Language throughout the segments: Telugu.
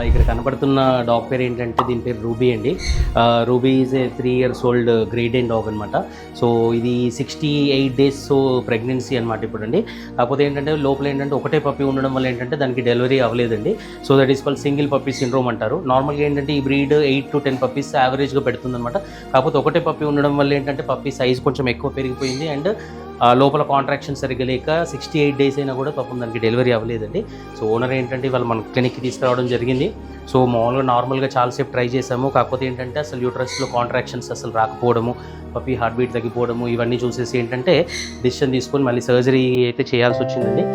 ఇక్కడ కనపడుతున్న డాగ్ పేరు ఏంటంటే దీని పేరు రూబీ అండి. Ruby is a 3 years old great and dog అనమాట. సో ఇది 68 days ప్రెగ్నెన్సీ అనమాట ఇప్పుడు అండి. కాకపోతే ఏంటంటే లోపల ఏంటంటే ఒకటే పప్పి ఉండడం వల్ల ఏంటంటే దానికి డెలివరీ అవ్వలేదండి. So that is called single puppy syndrome అంటారు. నార్మల్గా ఏంటంటే ఈ బ్రీడ్ 8 to 10 పప్పీస్ యావరేజ్గా పెడుతుందన్నమాట. కాకపోతే ఒకటే పప్పి ఉండడం వల్ల ఏంటంటే పప్పీ సైజ్ కొంచెం ఎక్కువ పెరిగిపోయింది అండ్ లోపల కాంట్రాక్షన్ సరిగ్గా లేక 68 days అయినా కూడా పాపం దానికి డెలివరీ అవ్వలేదండి. సో ఓనర్ ఏంటంటే వాళ్ళు మన క్లినిక్కి తీసుకురావడం జరిగింది. సో మామూలుగా నార్మల్గా చాలాసేపు ట్రై చేసాము. కాకపోతే ఏంటంటే అసలు యూట్రస్లో కాంట్రాక్షన్స్ అసలు రాకపోవడము, పప్పీ హార్ట్ బీట్ తగ్గిపోవడము, ఇవన్నీ చూసేసి ఏంటంటే డిసిషన్ తీసుకొని మళ్ళీ సర్జరీ అయితే చేయాల్సి వచ్చిందండి.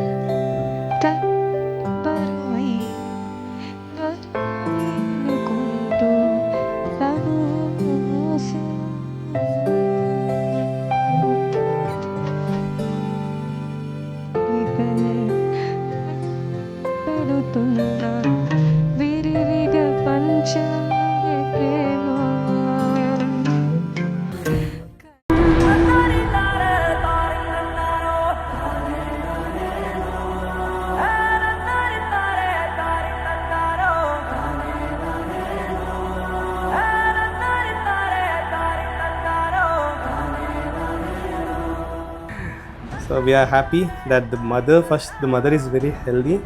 So we are happy that the mother is very healthy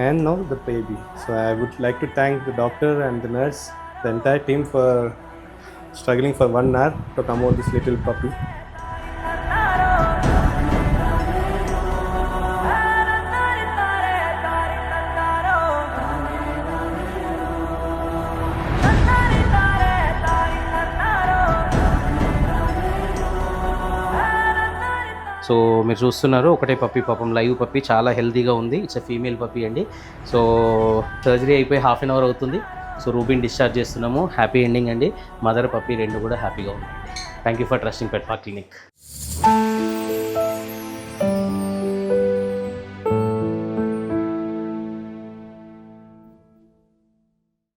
and now the baby. So I would like to thank the doctor and the nurse, the entire team for struggling for 1 hour to come out this little puppy. So మీరు చూస్తున్నారు ఒకటే పప్పి, పాపం లైవ్ పప్పి, చాలా హెల్తీగా ఉంది. ఇట్స్ ఫీమేల్ పప్పి అండి. సో సర్జరీ అయిపోయి 1/2 hour అవుతుంది. సో రూబీని డిశ్చార్జ్ చేస్తున్నాము. హ్యాపీ ఎండింగ్ అండి. మదర్ పప్పి రెండు కూడా హ్యాపీగా ఉంది. Thank you for trusting pet park clinic.